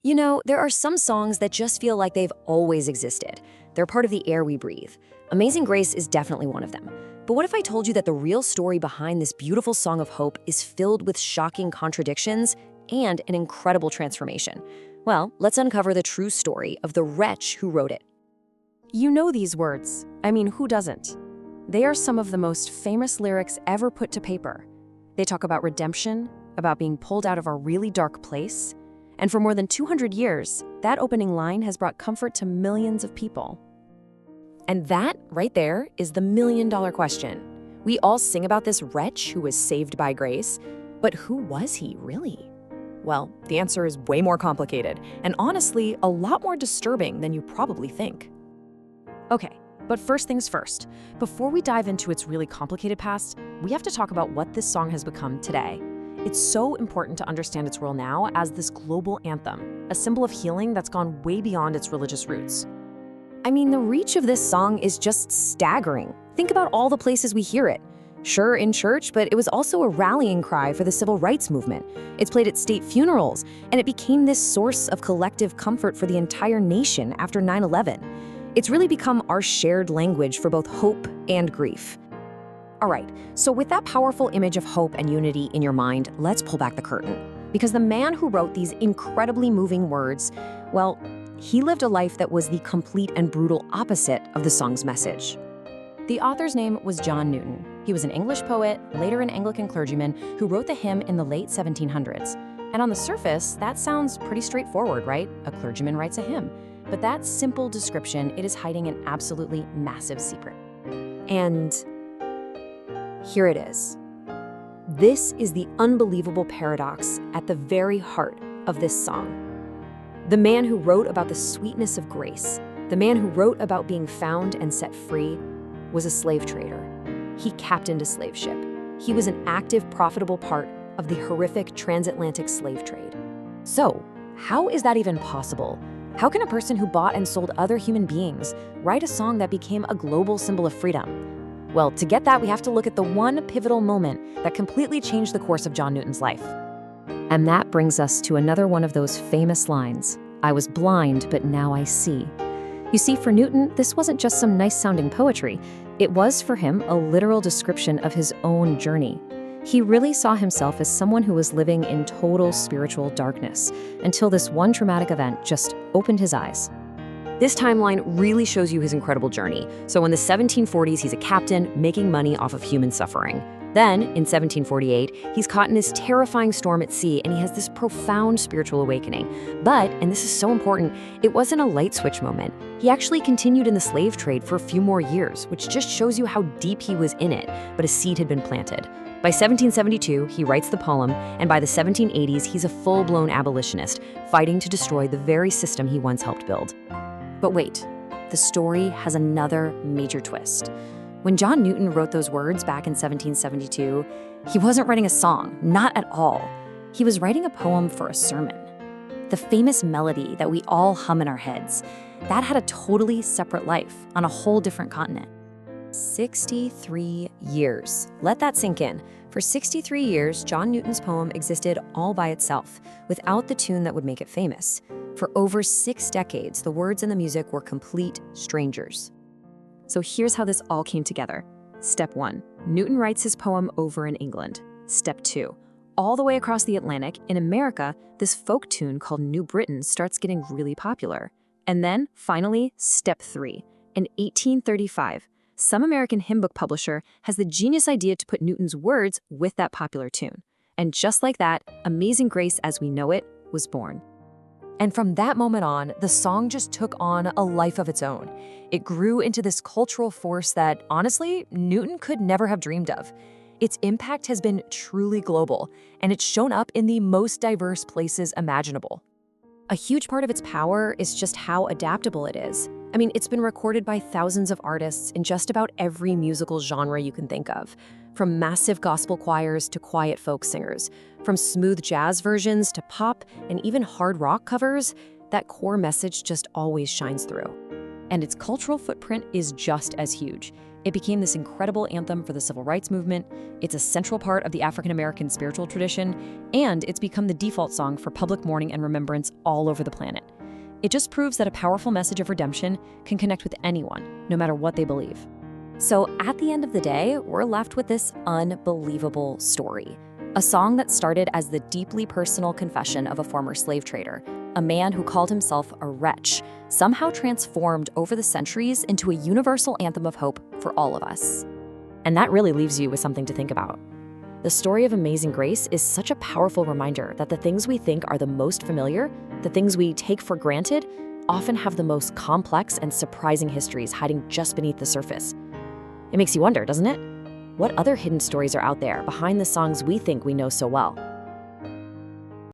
You know, there are some songs that just feel like they've always existed. They're part of the air we breathe. Amazing Grace is definitely one of them. But what if I told you that the real story behind this beautiful song of hope is filled with shocking contradictions and an incredible transformation? Well, let's uncover the true story of the wretch who wrote it. You know these words. I mean, who doesn't? They are some of the most famous lyrics ever put to paper. They talk about redemption, about being pulled out of a really dark place. And for more than 200 years, that opening line has brought comfort to millions of people. And that, right there, is the million-dollar question. We all sing about this wretch who was saved by grace, but who was he really? Well, the answer is way more complicated, and honestly, a lot more disturbing than you probably think. Okay, but first things first. Before we dive into its really complicated past, we have to talk about what this song has become today. It's so important to understand its role now as this global anthem, a symbol of healing that's gone way beyond its religious roots. I mean, the reach of this song is just staggering. Think about all the places we hear it. Sure, in church, but it was also a rallying cry for the civil rights movement. It's played at state funerals, and it became this source of collective comfort for the entire nation after 9/11. It's really become our shared language for both hope and grief. All right, so with that powerful image of hope and unity in your mind, let's pull back the curtain. Because the man who wrote these incredibly moving words, well, he lived a life that was the complete and brutal opposite of the song's message. The author's name was John Newton. He was an English poet, later an Anglican clergyman, who wrote the hymn in the late 1700s. And on the surface, that sounds pretty straightforward, right? A clergyman writes a hymn. But that simple description, it is hiding an absolutely massive secret. And here it is. This is the unbelievable paradox at the very heart of this song. The man who wrote about the sweetness of grace, the man who wrote about being found and set free, was a slave trader. He captained a slave ship. He was an active, profitable part of the horrific transatlantic slave trade. So, how is that even possible? How can a person who bought and sold other human beings write a song that became a global symbol of freedom? Well, to get that, we have to look at the one pivotal moment that completely changed the course of John Newton's life. And that brings us to another one of those famous lines, "I was blind, but now I see." You see, for Newton, this wasn't just some nice-sounding poetry. It was, for him, a literal description of his own journey. He really saw himself as someone who was living in total spiritual darkness, until this one traumatic event just opened his eyes. This timeline really shows you his incredible journey. So in the 1740s, he's a captain making money off of human suffering. Then, in 1748, he's caught in this terrifying storm at sea, and he has this profound spiritual awakening. But, and this is so important, it wasn't a light switch moment. He actually continued in the slave trade for a few more years, which just shows you how deep he was in it, but a seed had been planted. By 1772, he writes the poem, and by the 1780s, he's a full-blown abolitionist, fighting to destroy the very system he once helped build. But wait, the story has another major twist. When John Newton wrote those words back in 1772, he wasn't writing a song, not at all. He was writing a poem for a sermon. The famous melody that we all hum in our heads, that had a totally separate life on a whole different continent. 63 years. Let that sink in. For 63 years, John Newton's poem existed all by itself, without the tune that would make it famous. For over 6 decades, the words and the music were complete strangers. So here's how this all came together. Step 1, Newton writes his poem over in England. Step 2, all the way across the Atlantic, in America, this folk tune called New Britain starts getting really popular. And then, finally, step 3, in 1835, some American hymn book publisher has the genius idea to put Newton's words with that popular tune. And just like that, Amazing Grace as we know it was born. And from that moment on, the song just took on a life of its own. It grew into this cultural force that, honestly, Newton could never have dreamed of. Its impact has been truly global, and it's shown up in the most diverse places imaginable. A huge part of its power is just how adaptable it is. I mean, it's been recorded by thousands of artists in just about every musical genre you can think of, from massive gospel choirs to quiet folk singers, from smooth jazz versions to pop and even hard rock covers. That core message just always shines through. And its cultural footprint is just as huge. It became this incredible anthem for the civil rights movement, it's a central part of the African American spiritual tradition, and it's become the default song for public mourning and remembrance all over the planet. It just proves that a powerful message of redemption can connect with anyone, no matter what they believe. So at the end of the day, we're left with this unbelievable story. A song that started as the deeply personal confession of a former slave trader, a man who called himself a wretch, somehow transformed over the centuries into a universal anthem of hope for all of us. And that really leaves you with something to think about. The story of Amazing Grace is such a powerful reminder that the things we think are the most familiar, the things we take for granted, often have the most complex and surprising histories hiding just beneath the surface. It makes you wonder, doesn't it? What other hidden stories are out there behind the songs we think we know so well?